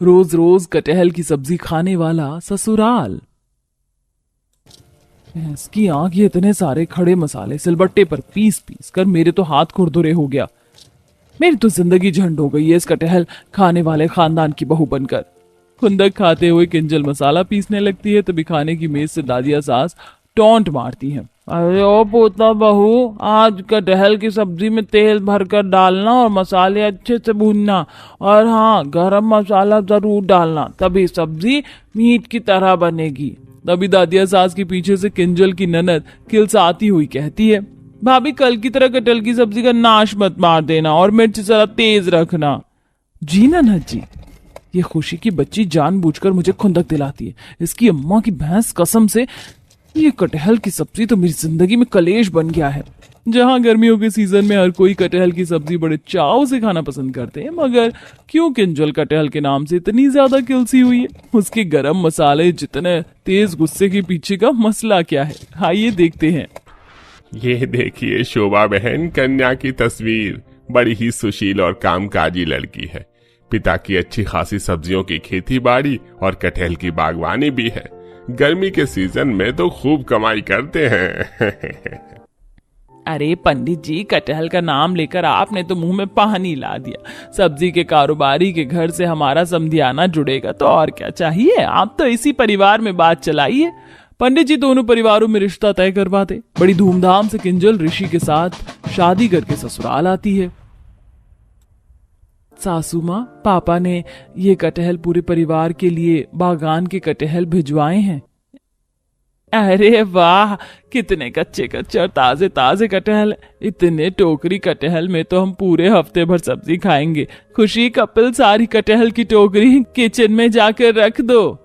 रोज रोज कटहल की सब्जी खाने वाला ससुराल। भैंस की आंख, ये इतने सारे खड़े मसाले सिलबट्टे पर पीस पीस कर मेरे तो हाथ खुरदुरे हो गया। मेरी तो जिंदगी झंड हो गई है इस कटहल खाने वाले खानदान की बहू बनकर। खुंदक खाते हुए किंजल मसाला पीसने लगती है, तभी खाने की मेज से दादिया सास टोंट मारती है। अरे ओ पोता बहू, आज कटहल की सब्जी में तेल भरकर डालना और मसाले अच्छे से भूनना, और हाँ, गरम मसाला जरूर डालना, तभी सब्जी मीट की तरह बनेगी। तभी दादिया सास के पीछे से किंजल की ननद किलसाती हुई कहती है, भाभी कल की तरह कटहल की सब्जी का नाश मत मार देना और मिर्च जरा तेज रखना। जी ननद जी। ये खुशी की बच्ची जानबूझकर मुझे खुंदक दिलाती है। इसकी अम्मा की भैंस कसम से, ये कटहल की सब्जी तो मेरी जिंदगी में कलेश बन गया है। जहां गर्मियों के सीजन में हर कोई कटहल की सब्जी बड़े चाव से खाना पसंद करते हैं, मगर क्यों किंजल कटहल के नाम से इतनी ज्यादा किलसी हुई है? उसके गरम मसाले जितने तेज गुस्से के पीछे का मसला क्या है, आइए देखते हैं। ये देखिए शोभा बहन, कन्या की तस्वीर। बड़ी ही सुशील और कामकाजी लड़की है। पिता की अच्छी खासी सब्जियों की खेती बाड़ी और कटहल की बागवानी भी है। गर्मी के सीजन में तो खूब कमाई करते हैं। अरे पंडित जी, कटहल का नाम लेकर आपने तो मुंह में पानी ला दिया। सब्जी के कारोबारी के घर से हमारा समधियाना जुड़ेगा तो और क्या चाहिए। आप तो इसी परिवार में बात चलाइए। पंडित जी दोनों परिवारों में रिश्ता तय करवाते। बड़ी धूमधाम से किंजल ऋषि के साथ शादी करके ससुराल आती है। सासू माँ, पापा ने ये कटहल पूरे परिवार के लिए बागान के कटहल भिजवाए हैं। अरे वाह, कितने कच्चे कच्चे और ताजे ताजे कटहल। इतने टोकरी कटहल में तो हम पूरे हफ्ते भर सब्जी खाएंगे। खुशी, कपिल, सारी कटहल की टोकरी किचन में जाकर रख दो।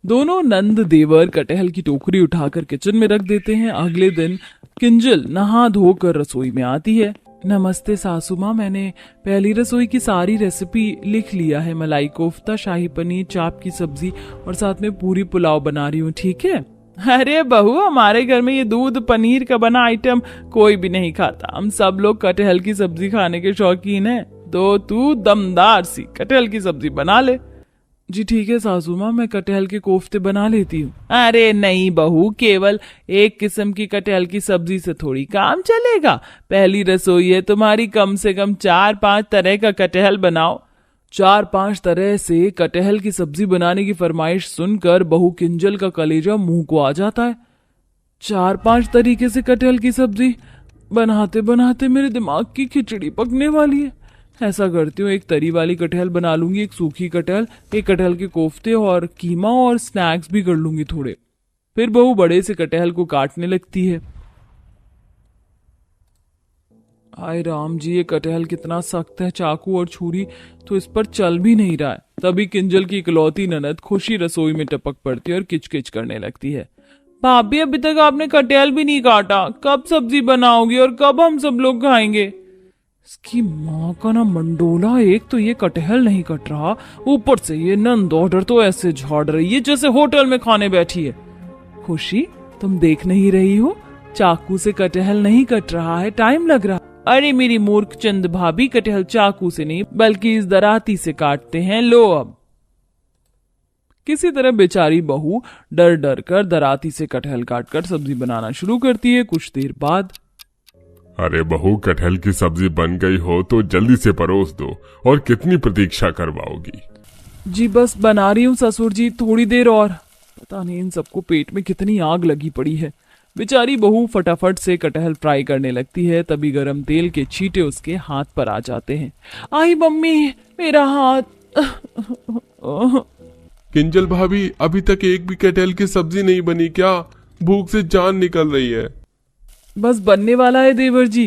दोनों नंद देवर कटहल की टोकरी उठाकर किचन में रख देते हैं। अगले दिन किंजल नहा धोकर रसोई में आती है। नमस्ते सासू माँ, मैंने पहली रसोई की सारी रेसिपी लिख लिया है। मलाई कोफ्ता, शाही पनीर, चाप की सब्जी और साथ में पूरी पुलाव बना रही हूँ, ठीक है? अरे बहू, हमारे घर में ये दूध पनीर का बना आइटम कोई भी नहीं खाता। हम सब लोग कटहल की सब्जी खाने के शौकीन हैं, तो तू दमदार सी कटहल की सब्जी बना ले। जी ठीक है सासू माँ, मैं कटहल के कोफ्ते बना लेती हूँ। अरे नहीं बहू, केवल एक किस्म की कटहल की सब्जी से थोड़ी काम चलेगा। पहली रसोई है तुम्हारी, कम से कम 4-5 तरह का कटहल बनाओ। 4-5 तरह से कटहल की सब्जी बनाने की फरमाइश सुनकर बहू किंजल का कलेजा मुंह को आ जाता है। 4-5 तरीके से कटहल की सब्जी बनाते बनाते मेरे दिमाग की खिचड़ी पकने वाली है। ऐसा करती हूँ, एक तरी वाली कटहल बना लूंगी, एक सूखी कटहल, एक कटहल के कोफ्ते और कीमा और स्नैक्स भी कर लूंगी थोड़े। फिर बहू बड़े से कटहल को काटने लगती है। हाय राम जी, ये कटहल कितना सख्त है। चाकू और छुरी तो इस पर चल भी नहीं रहा है। तभी किंजल की इकलौती ननद खुशी रसोई में टपक पड़ती है और किचकिच करने लगती है। भाभी, अभी तक आपने कटहल भी नहीं काटा, कब सब्जी बनाओगी और कब हम सब लोग खाएंगे? इसकी माँ का ना मंडोला, एक तो ये कटहल नहीं कट रहा, ऊपर से ये नंद ऑर्डर तो ऐसे झाड़ रही है जैसे होटल में खाने बैठी है। खुशी, तुम देख नहीं रही हो? चाकू से कटहल नहीं कट रहा है, टाइम लग रहा। अरे मेरी मूर्ख चंद भाभी, कटहल चाकू से नहीं बल्कि इस दराती से काटते हैं। लो अब। किसी तरह बेचारी बहू डर डर कर दराती से कटहल काटकर सब्जी बनाना शुरू करती है। कुछ देर बाद, अरे बहू, कटहल की सब्जी बन गई हो तो जल्दी से परोस दो, और कितनी प्रतीक्षा करवाओगी? जी बस बना रही हूँ ससुर जी, थोड़ी देर और। पता नहीं इन सबको पेट में कितनी आग लगी पड़ी है। बेचारी बहू फटाफट से कटहल फ्राई करने लगती है। तभी गरम तेल के छींटे उसके हाथ पर आ जाते हैं। आई मम्मी, मेरा हाथ। किंजल भाभी, अभी तक एक भी कटहल की सब्जी नहीं बनी क्या? भूख से जान निकल रही है। बस बनने वाला है देवर जी।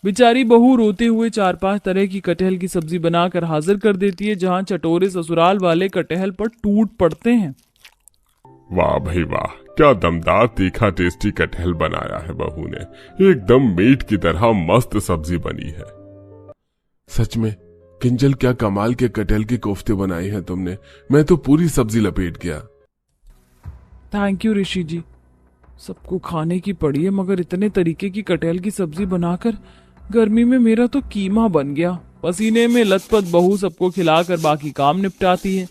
बेचारी बहू रोते हुए 4-5 तरह की कटहल की सब्जी बनाकर हाजिर कर देती है, जहां चटोरे ससुराल वाले कटहल पर टूट पड़ते हैं। वाह भाई वाह, क्या दमदार तीखा टेस्टी कटहल बनाया है बहू ने। एकदम मीट की तरह मस्त सब्जी बनी है। सच में किंजल, क्या कमाल के कटहल के कोफ्ते बनाए हैं तुमने। मैं तो पूरी सब्जी लपेट गया। थैंक यू ऋषि जी। सबको खाने की पड़ी है, मगर इतने तरीके की कटहल की सब्जी बनाकर गर्मी में मेरा तो कीमा बन गया। पसीने में लथपथ बहू सबको खिलाकर बाकी काम निपटाती है।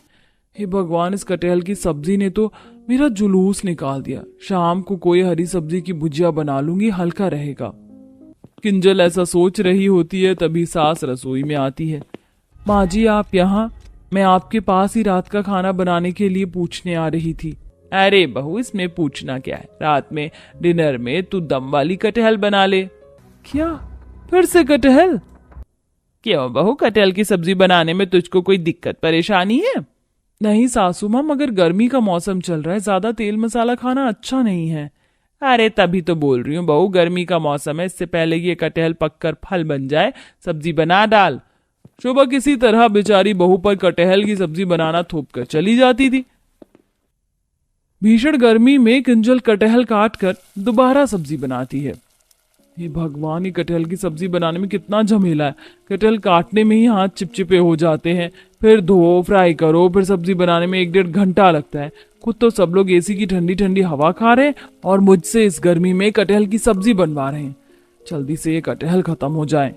हे भगवान, इस कटहल की सब्जी ने तो मेरा जुलूस निकाल दिया। शाम को कोई हरी सब्जी की भुजिया बना लूंगी, हल्का रहेगा। किंजल ऐसा सोच रही होती है, तभी सास रसोई में आती है। माँ जी, आप यहाँ? मैं आपके पास ही रात का खाना बनाने के लिए पूछने आ रही थी। अरे बहू, इसमें पूछना क्या है, रात में डिनर में तू दम वाली कटहल बना ले। क्या, फिर से कटहल? क्यों बहू, कटहल की सब्जी बनाने में तुझको कोई दिक्कत परेशानी है? नहीं सासू माँ, मगर गर्मी का मौसम चल रहा है, ज्यादा तेल मसाला खाना अच्छा नहीं है। अरे तभी तो बोल रही हूँ बहू, गर्मी का मौसम है, इससे पहले ये कटहल पककर फल बन जाए सब्जी बना डाल। शोभा किसी तरह बेचारी बहू पर कटहल की सब्जी बनाना थोप कर चली जाती थी। भीषण गर्मी में किंजल कटहल काट कर दोबारा सब्जी बनाती है। ये भगवान, ही कटहल की सब्जी बनाने में कितना झमेला है। कटहल काटने में ही हाथ चिपचिपे हो जाते हैं, फिर धो, फ्राई करो, फिर सब्जी बनाने में 1-1.5 घंटा लगता है। खुद तो सब लोग एसी की ठंडी ठंडी हवा खा रहे हैं और मुझसे इस गर्मी में कटहल की सब्जी बनवा रहे हैं। जल्दी से ये कटहल खत्म हो जाए।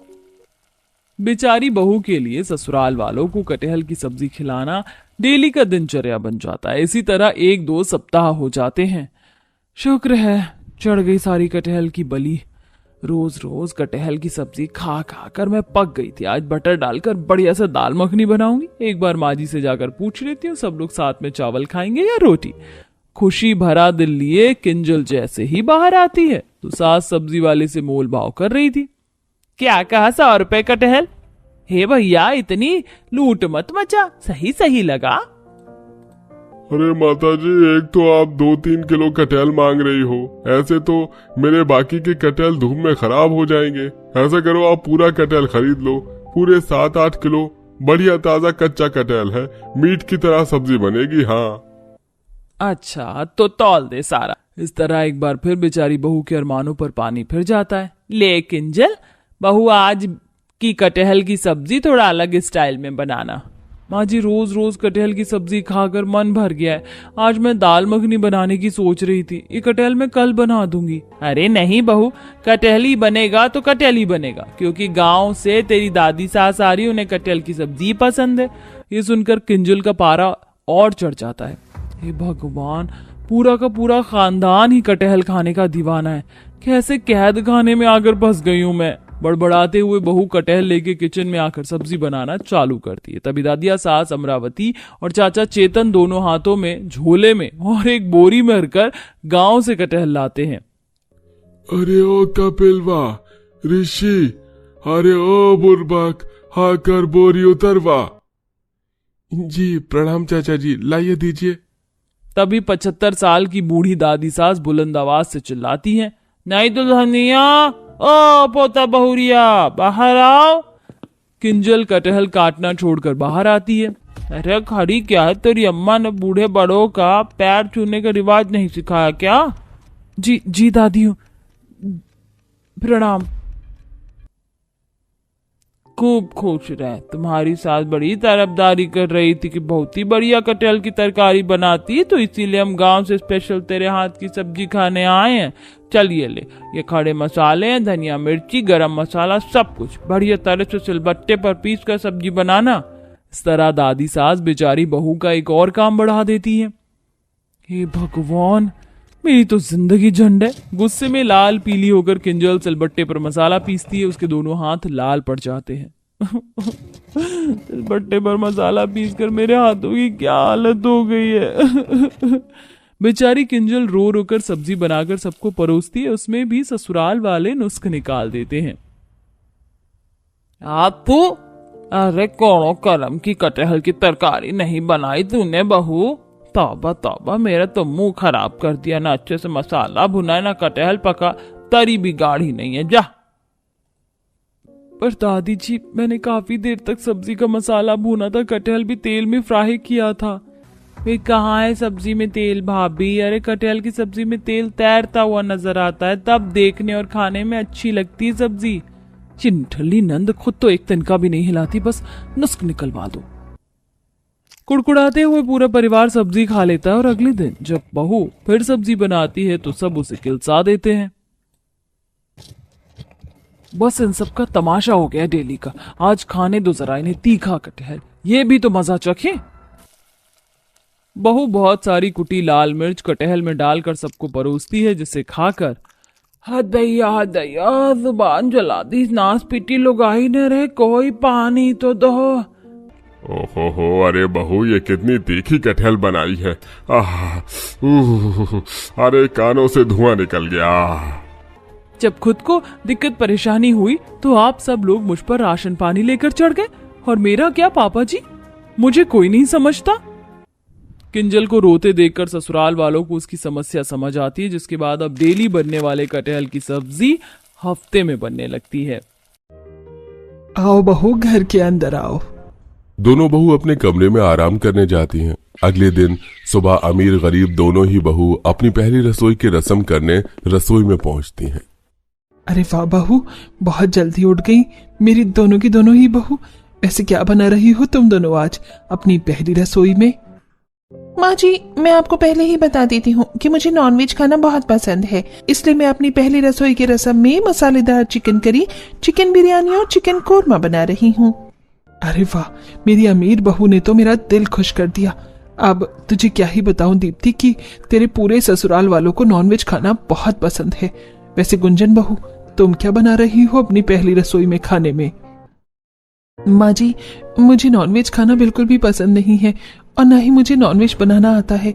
बेचारी बहू के लिए ससुराल वालों को कटहल की सब्जी खिलाना डेली का दिनचर्या बन जाता है। इसी तरह 1-2 सप्ताह हो जाते हैं। शुक्र है चढ़ गई सारी कटहल की बली। रोज रोज कटहल की सब्जी खा खा कर मैं पक गई थी। आज बटर डालकर बढ़िया से दाल मखनी बनाऊंगी। एक बार माँ जी से जाकर पूछ लेती हूँ, सब लोग साथ में चावल खाएंगे या रोटी। खुशी भरा दिल लिए किंजल जैसे ही बाहर आती है तो सास सब्जी वाले से मोल भाव कर रही थी। क्या कहा, 100 रुपए कटहल? हे भैया, इतनी लूट मत मचा, सही सही लगा। अरे माता जी, एक तो आप 2-3 किलो कटहल मांग रही हो, ऐसे तो मेरे बाकी के कटहल धूप में खराब हो जाएंगे। ऐसा करो, आप पूरा कटहल खरीद लो, पूरे 7-8 किलो। बढ़िया ताजा कच्चा कटहल है, मीट की तरह सब्जी बनेगी। हाँ अच्छा, तो तौल दे सारा। इस तरह एक बार फिर बेचारी बहू के अरमानों पर पानी फिर जाता है। ले किंजल, बहू आज की कटहल की सब्जी थोड़ा अलग स्टाइल में बनाना। माँ जी, रोज रोज कटहल की सब्जी खाकर मन भर गया है। आज मैं दाल मखनी बनाने की सोच रही थी, ये कटहल मैं कल बना दूंगी। अरे नहीं बहू, कटहल ही बनेगा तो कटहल ही बनेगा, क्योंकि गांव से तेरी दादी सास आ रही, उन्हें कटहल की सब्जी पसंद है। ये सुनकर किंजल का पारा और चढ़ जाता है। हे भगवान, पूरा का पूरा खानदान ही कटहल खाने का दीवाना है। कैसे कैद खाने में आकर फंस गई हूं मैं। बड़बड़ाते हुए बहू कटहल लेके किचन में आकर सब्जी बनाना चालू करती है। तभी दादिया सास अमरावती और चाचा चेतन दोनों हाथों में झोले में और एक बोरी में भरकर गांव से कटहल लाते हैं। अरे ओ कपिलवा, ऋषि, अरे ओ बुर्बक, हाकर बोरी उतरवा। जी प्रणाम चाचा जी, लाइए दीजिए। तभी 75 साल की बूढ़ी दादी सास बुलंद आवाज से चिल्लाती है, नहीं दुल्हनिया, ओ पोता बहुरिया, बाहर आओ। किंजल कटहल काटना छोड़कर बाहर आती है। अरे खड़ी क्या है, तेरी अम्मा ने बूढ़े बड़ों का पैर छूने का रिवाज नहीं सिखाया क्या? जी दादी, प्रणाम। खूब खुश रहे। तुम्हारी सास बड़ी तरफदारी कर रही थी कि बहुत ही बढ़िया कटहल की तरकारी बनाती, तो इसीलिए हम गांव से स्पेशल तेरे हाथ की सब्जी खाने आए हैं। चलिए ले, ये खड़े मसाले हैं, धनिया मिर्ची गरम मसाला, सब कुछ बढ़िया तरह से सिलबट्टे पर पीस कर सब्जी बनाना। इस तरह दादी सास बेचारी बहू का एक और काम बढ़ा देती है। हे भगवान, मेरी तो जिंदगी झंड है। गुस्से में लाल पीली होकर किंजल सिलबट्टे पर मसाला पीसती है। उसके दोनों हाथ लाल पड़ जाते हैं। सिलबट्टे पर मसाला पीसकर मेरे हाथों की क्या हालत हो गई है। बेचारी किंजल रो रो कर सब्जी बनाकर सबको परोसती है। उसमें भी ससुराल वाले नुस्ख निकाल देते हैं। आपू, अरे कौनो करम की कटहल की तरकारी नहीं बनाई तूने बहू? तौबा तौबा, मेरा तो मुंह खराब कर दिया। ना अच्छे से मसाला भुना, ना कटहल पका, तरी भी गाढ़ी नहीं है। जा। पर दादी जी, मैंने काफी देर तक सब्जी का मसाला भुना था, कटहल भी तेल में फ्राई किया था। वे कहाँ है सब्जी में तेल भाभी? अरे कटहल की सब्जी में तेल तैरता हुआ नजर आता है, तब देखने और खाने में अच्छी लगती है सब्जी। चिंठली नंद खुद तो एक तिनका भी नहीं हिलाती, बस नुस्ख निकलवा दो। कुड़कुड़ाते हुए पूरा परिवार सब्जी खा लेता है और अगले दिन जब बहू फिर सब्जी बनाती है तो सब उसे किलसा देते हैं। बस इन सब का तमाशा हो गया डेली का। आज खाने दो जरा इन्हें तीखा कटहल, ये भी तो मजा चखे। बहू बहुत सारी कुटी लाल मिर्च कटहल में डालकर सबको परोसती है, जिसे खाकर हदैया जुबान जला दी, नास पीटी लुगाई न रहे, कोई पानी तो दो। ओहो अरे बहू ये कितनी तीखी कटहल बनाई है। अरे कानों से धुआं निकल गया। जब खुद को दिक्कत परेशानी हुई तो आप सब लोग मुझ पर राशन पानी लेकर चढ़ गए, और मेरा क्या पापा जी, मुझे कोई नहीं समझता। किंजल को रोते देखकर ससुराल वालों को उसकी समस्या समझ आती है, जिसके बाद अब डेली बनने वाले कटहल की सब्जी हफ्ते में बनने लगती है। आओ बहू घर के अंदर आओ। दोनों बहू अपने कमरे में आराम करने जाती हैं। अगले दिन सुबह अमीर गरीब दोनों ही बहू अपनी पहली रसोई की रस्म करने रसोई में पहुंचती हैं। अरे वाह बहू, बहुत जल्दी उठ गई मेरी दोनों की दोनों ही बहू। वैसे क्या बना रही हो तुम दोनों आज अपनी पहली रसोई में? माँ जी, मैं आपको पहले ही बता देती हूँ कि मुझे नॉनवेज खाना बहुत पसंद है, इसलिए मैं अपनी पहली रसोई की रस्म में मसालेदार चिकन करी, चिकन बिरयानी और चिकन कोरमा बना रही हूँ। अरे वाह, मेरी अमीर बहू ने तो मेरा दिल खुश कर दिया। अब तुझे क्या ही बताऊं दीप्ति कि तेरे पूरे ससुराल वालों को नॉनवेज खाना बहुत पसंद है। वैसे गुंजन बहू, तुम क्या बना रही हो अपनी पहली रसोई में खाने में? माँ जी, मुझे नॉनवेज खाना बिल्कुल भी पसंद नहीं है और ना ही मुझे नॉनवेज बनाना आता है,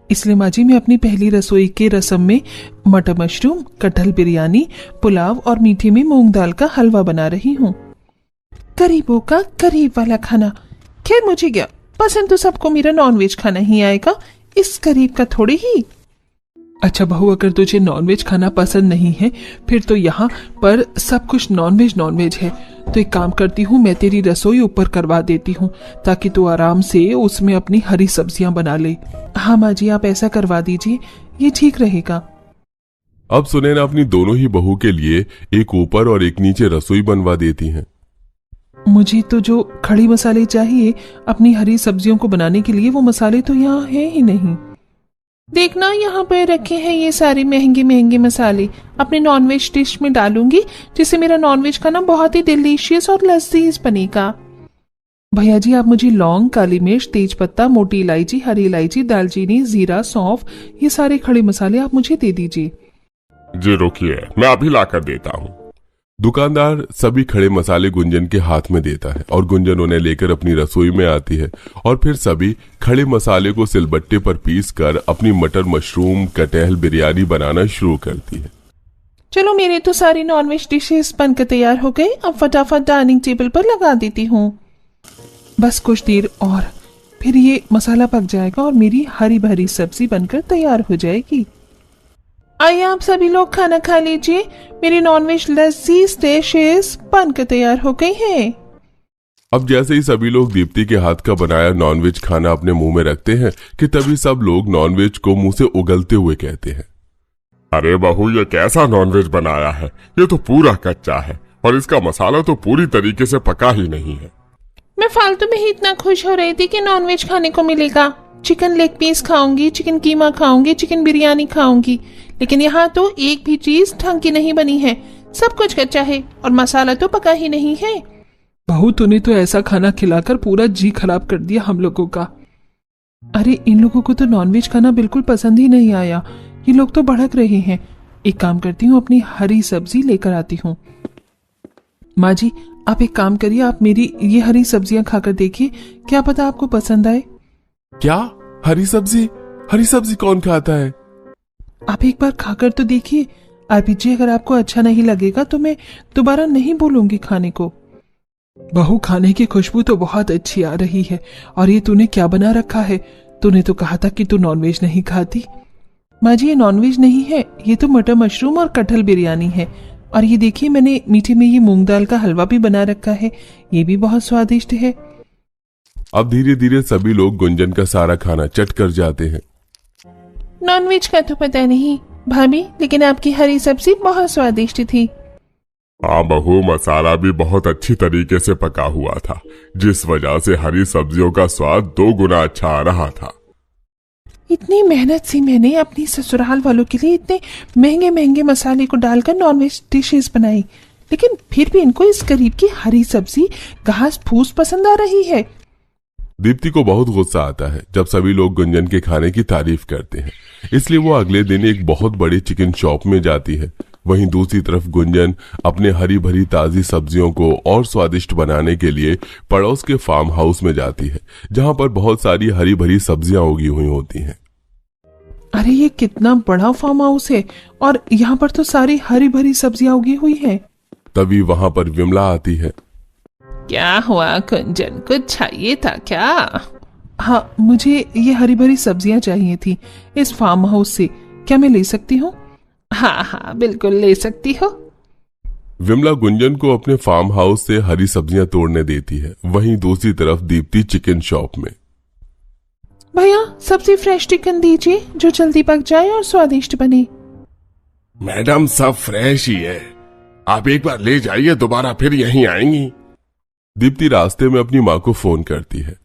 इसलिए माँ जी मैं अपनी पहली रसोई के रसम में मटर मशरूम, कटहल बिरयानी, पुलाव और मीठे में मूंग दाल का हलवा बना रही हूँ। गरीबों का गरीब वाला खाना। खैर मुझे क्या पसंद, तो सबको मेरा नॉनवेज खाना ही आएगा, इस गरीब का थोड़ी ही। अच्छा बहू, अगर तुझे नॉनवेज खाना पसंद नहीं है फिर तो यहाँ पर सब कुछ नॉनवेज है। तो एक काम करती हूँ, मैं तेरी रसोई ऊपर करवा देती हूँ ताकि तू आराम से उसमें अपनी हरी सब्जियां बना ले। हाँ माँ जी, आप ऐसा करवा दीजिए, ये ठीक रहेगा। अब सुनैना अपनी दोनों ही बहू के लिए एक ऊपर और एक नीचे रसोई बनवा देती हैं। मुझे तो जो खड़ी मसाले चाहिए अपनी हरी सब्जियों को बनाने के लिए, वो मसाले तो यहाँ है ही नहीं। देखना यहाँ पर रखे हैं ये सारे महंगे महंगे मसाले, अपने नॉनवेज डिश में डालूंगी, जिससे मेरा नॉनवेज खाना बहुत ही डिलीशियस और लजीज बनेगा। भैया जी, आप मुझे लौंग, काली मिर्च, तेज पत्ता, मोटी इलायची, हरी इलायची, दालचीनी, जीरा, सौंफ, ये सारे खड़े मसाले आप मुझे दे दीजिए। जी रुकिए, मैं अभी लाकर देता हूँ। दुकानदार सभी खड़े मसाले गुंजन के हाथ में देता है और गुंजन उन्हें लेकर अपनी रसोई में आती है और फिर सभी खड़े मसाले को सिलबट्टे पर पीसकर अपनी मटर मशरूम कटहल बिरयानी बनाना शुरू करती है। चलो, मेरे तो सारी नॉनवेज डिशेस बनकर तैयार हो गई, अब फटाफट डाइनिंग टेबल पर लगा देती हूँ। बस कुछ देर और फिर ये मसाला पक जाएगा और मेरी हरी भरी सब्जी बनकर तैयार हो जाएगी। आइए आप सभी लोग खाना खा लीजिए, मेरी नॉनवेज लजीज डिशेस बनकर तैयार हो गई हैं। अब जैसे ही सभी लोग दीप्ति के हाथ का बनाया नॉनवेज खाना अपने मुंह में रखते हैं कि तभी सब लोग नॉनवेज को मुंह से उगलते हुए कहते हैं, अरे बहू ये कैसा नॉनवेज बनाया है, ये तो पूरा कच्चा है और इसका मसाला तो पूरी तरीके से पका ही नहीं है। मैं फालतू में ही इतना खुश हो रही थी कि नॉनवेज खाने को मिलेगा। चिकन लेग पीस खाऊंगी, चिकन कीमा खाऊंगी, चिकन बिरयानी खाऊंगी, लेकिन यहाँ तो एक भी चीज ढंग की नहीं बनी है, सब कुछ कच्चा है और मसाला तो पका ही नहीं है। बहू, तूने तो ऐसा खाना खिलाकर पूरा जी खराब कर दिया हम लोगों का। अरे इन लोगों को तो नॉनवेज खाना बिल्कुल पसंद ही नहीं आया, ये लोग तो भड़क रहे हैं। एक काम करती हूँ, अपनी हरी सब्जी लेकर आती हूँ। माँ जी, आप एक काम करिए, आप मेरी ये हरी सब्जियां खाकर देखिए, क्या पता आपको पसंद आए। क्या हरी सब्जी? हरी सब्जी कौन खाता है? आप एक बार खाकर तो देखिए। आरपीजी, अगर आपको अच्छा नहीं लगेगा तो मैं दोबारा नहीं बोलूंगी खाने को। बहू, खाने की खुशबू तो बहुत अच्छी आ रही है। और ये तूने क्या बना रखा है? तूने तो कहा था कि तू नॉनवेज नहीं खाती। माँ जी, ये नॉनवेज नहीं है, ये तो मटर मशरूम और कटहल बिरयानी है। और ये देखिए, मैंने मीठे में ये मूंग दाल का हलवा भी बना रखा है, ये भी बहुत स्वादिष्ट है। अब धीरे धीरे सभी लोग गुंजन का सारा खाना चट कर जाते हैं। नॉनवेज का तो पता नहीं भाभी, लेकिन आपकी हरी सब्जी बहुत स्वादिष्ट थी। हाँ बहू, मसाला भी बहुत अच्छी तरीके से पका हुआ था, जिस वजह से हरी सब्जियों का स्वाद 2 गुना अच्छा आ रहा था। इतनी मेहनत से मैंने अपनी ससुराल वालों के लिए इतने महंगे महंगे मसाले को डालकर नॉनवेज डिशेस बनाई, लेकिन फिर भी इनको इस गरीब की हरी सब्जी घास फूस पसंद आ रही है। दीप्ति को बहुत गुस्सा आता है जब सभी लोग गुंजन के खाने की तारीफ करते हैं, इसलिए वो अगले दिन एक बहुत बड़ी चिकन शॉप में जाती है। वहीं दूसरी तरफ गुंजन अपने हरी भरी ताजी सब्जियों को और स्वादिष्ट बनाने के लिए पड़ोस के फार्म हाउस में जाती है, जहां पर बहुत सारी हरी भरी सब्जियां उगी हुई होती हैं। अरे ये कितना बड़ा फार्म हाउस है और यहाँ पर तो सारी हरी भरी सब्जियां उगी हुई हैं। तभी वहां पर विमला आती है। क्या हुआ कुंजन, कुछ चाहिए था क्या? हाँ, मुझे ये हरी भरी सब्जियां चाहिए थी इस फार्म हाउस से, क्या मैं ले सकती हूँ? हाँ हाँ बिल्कुल ले सकती हो। विमला गुंजन को अपने फार्म हाउस से हरी सब्जियां तोड़ने देती है। वहीं दूसरी तरफ दीप्ति चिकन शॉप में। भैया सब्जी फ्रेश चिकन दीजिए जो जल्दी पक जाए और स्वादिष्ट बने। मैडम सब फ्रेश ही है, आप एक बार ले जाइए, दोबारा फिर यहीं आएंगी। दीप्ति रास्ते में अपनी माँ को फोन करती है।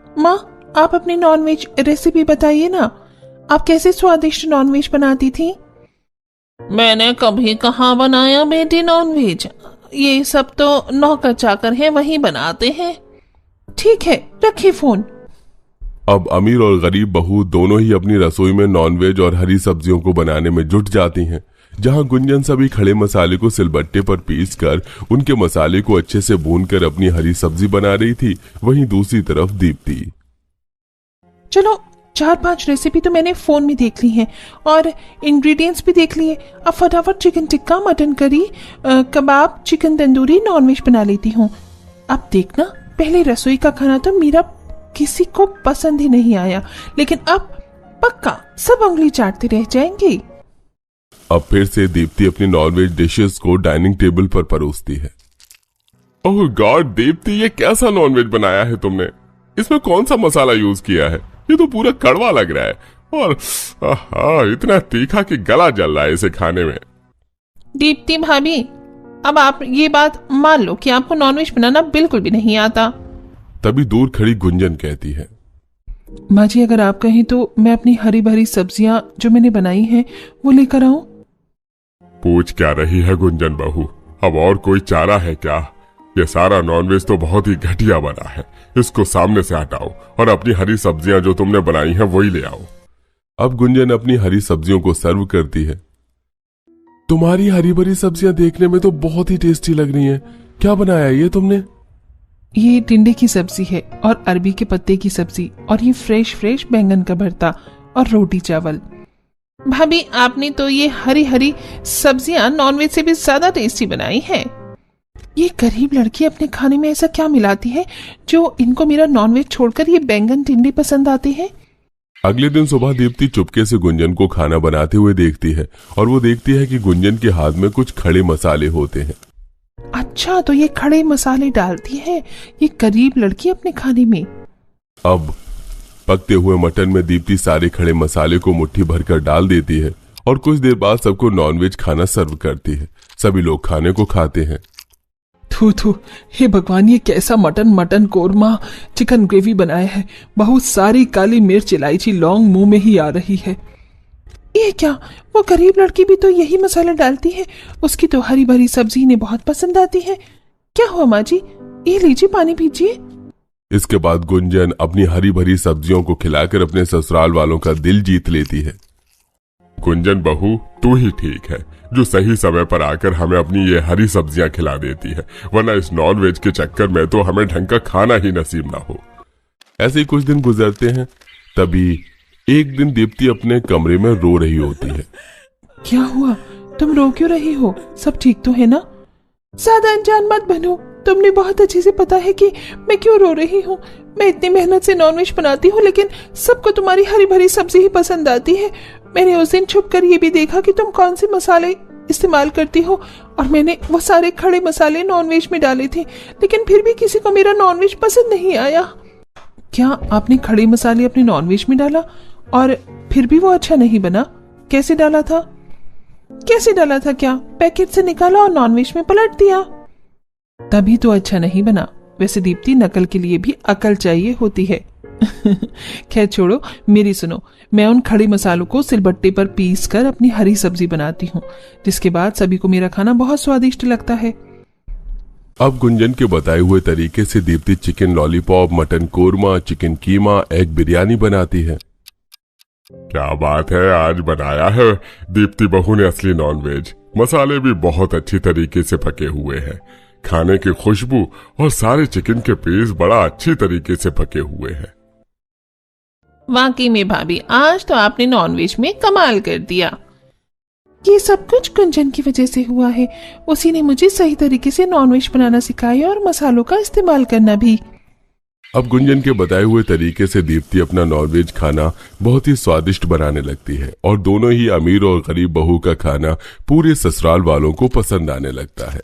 माँ, आप अपनी नॉनवेज रेसिपी बताइए ना, आप कैसे स्वादिष्ट नॉनवेज बनाती थी? मैंने कभी कहाँ बनाया बेटी नॉनवेज, ये सब तो नौकर चाकर है वही बनाते हैं। ठीक है, रखिए फोन। अब अमीर और गरीब बहू दोनों ही अपनी रसोई में नॉनवेज और हरी सब्जियों को बनाने में जुट जाती हैं। जहां गुंजन सभी खड़े मसाले को सिलबट्टे पर पीसकर उनके मसाले को अच्छे से भूनकर अपनी हरी सब्जी बना रही थी, वहीं दूसरी तरफ दीप्ति। चलो 4-5 रेसिपी तो मैंने फोन में देख ली हैं और इंग्रेडिएंट्स भी देख लिए। अब फटाफट चिकन टिक्का, मटन करी, कबाब, चिकन तंदूरी, नॉनवेज बना लेती हूँ। अब देखना, पहले रसोई का खाना तो मेरा किसी को पसंद ही नहीं आया, लेकिन अब पक्का सब उंगली चाटते रह जाएंगे। अब फिर से दीप्ति अपनी नॉनवेज डिशेस को डाइनिंग टेबल पर परोसती है। ओह गॉड दीप्ति, ये कैसा नॉनवेज बनाया है तुमने? इसमें कौन सा मसाला यूज किया है? ये तो पूरा कड़वा लग रहा है और इतना तीखा कि गला जल रहा है इसे खाने में। दीप्ति भाभी, अब आप ये बात मान लो कि आपको नॉनवेज बनाना बिल्कुल भी नहीं आता। तभी दूर खड़ी गुंजन कहती है। माँ जी, अगर आप कहें तो मैं अपनी हरी भरी सब्जियां जो मैंने बनाई हैं वो लेकर आऊं? पूछ क्या रही है गुंजन बहू, अब और कोई चारा है क्या? ये सारा नॉनवेज तो बहुत ही घटिया बना है, इसको सामने से हटाओ और अपनी हरी सब्जियां जो तुमने बनाई हैं वही ले आओ। अब गुंजन अपनी हरी सब्जियों को सर्व करती है। तुम्हारी हरी भरी सब्जियां देखने में तो बहुत ही टेस्टी लग रही हैं। क्या बनाया ये तुमने? ये टिंडे की सब्जी है और अरबी के पत्ते की सब्जी और ये फ्रेश बैंगन का भरता और रोटी चावल। भाभी, आपने तो ये हरी हरी सब्जियां नॉनवेज से भी ज्यादा टेस्टी बनाई है। ये गरीब लड़की अपने खाने में ऐसा क्या मिलाती है जो इनको मेरा नॉनवेज छोड़कर ये बैंगन टिंडे पसंद आते हैं? अगले दिन सुबह दीप्ति चुपके से गुंजन को खाना बनाते हुए देखती है और वो देखती है कि गुंजन के हाथ में कुछ खड़े मसाले होते हैं। अच्छा, तो ये खड़े मसाले डालती है ये गरीब लड़की अपने खाने में। अब पकते हुए मटन में दीप्ति सारे खड़े मसाले को मुट्ठी भरकर डाल देती है और कुछ देर बाद सबको नॉनवेज खाना सर्व करती है। सभी लोग खाने को खाते हैं। थू, हे भगवान, ये कैसा मटन कोरमा चिकन ग्रेवी बनाया है। बहुत सारी काली मिर्च, इलायची, लौंग मुंह में ही आ रही है। ये क्या, वो गरीब लड़की भी तो यही मसाला डालती है, उसकी तो हरी भरी सब्जी इन्हें बहुत पसंद आती है। क्या हुआ माँ जी, ये लीजिए पानी पीजिए। इसके बाद गुंजन अपनी हरी भरी सब्जियों को खिलाकर अपने ससुराल वालों का दिल जीत लेती है। गुंजन बहू, तू ही ठीक है जो सही समय पर आकर हमें अपनी ये हरी सब्जियां खिला देती है, वरना इस नॉनवेज के चक्कर में तो हमें ढंग का खाना ही नसीब ना हो। ऐसे ही कुछ दिन गुजरते हैं। तभी एक दिन दीप्ति अपने कमरे में रो रही होती है। क्या हुआ, तुम रो क्यों रही हो? सब ठीक तो है ना? ज्यादा अनजान मत बनो, तुमने बहुत अच्छे से पता है कि मैं क्यों रो रही हूँ। मैं इतनी मेहनत से नॉनवेज बनाती हूँ लेकिन सबको तुम्हारी हरी भरी सब्जी ही पसंद आती है। मैंने उस दिन छुप कर ये भी देखा कि तुम कौन से मसाले इस्तेमाल करती हो और मैंने वो सारे खड़े मसाले नॉनवेज में डाले थे, लेकिन फिर भी किसी को मेरा नॉनवेज पसंद नहीं आया। क्या आपने खड़े मसाले अपने नॉनवेज में डाला और फिर भी वो अच्छा नहीं बना? कैसे डाला था? क्या पैकेट से निकाला और नॉनवेज में पलट दिया? तभी तो अच्छा नहीं बना। वैसे दीप्ति, नकल के लिए भी अकल चाहिए होती है। खैर छोड़ो, मेरी सुनो। मैं उन खड़े मसालों को सिलबट्टे पर पीस कर अपनी हरी सब्जी बनाती हूँ, जिसके बाद सभी को मेरा खाना बहुत स्वादिष्ट लगता है। अब गुंजन के बताए हुए तरीके से Deepti chicken lollipop, mutton korma, chicken keema, egg biryani बनाती है। क्या बात है, आज बनाया है दीप्ति बहू ने असली नॉनवेज। मसाले भी बहुत अच्छी तरीके से पके हुए हैं। खाने की खुशबू और सारे चिकन के पीस बड़ा अच्छी तरीके से पके हुए हैं। वाकई में भाभी, आज तो आपने नॉनवेज में कमाल कर दिया। ये सब कुछ गुंजन की वजह से हुआ है। उसी ने मुझे सही तरीके से नॉनवेज बनाना सिखाया और मसालों का इस्तेमाल करना भी। अब गुंजन के बताए हुए तरीके से दीप्ति अपना नॉनवेज खाना बहुत ही स्वादिष्ट बनाने लगती है और दोनों ही अमीर और गरीब बहू का खाना पूरे ससुराल वालों को पसंद आने लगता है।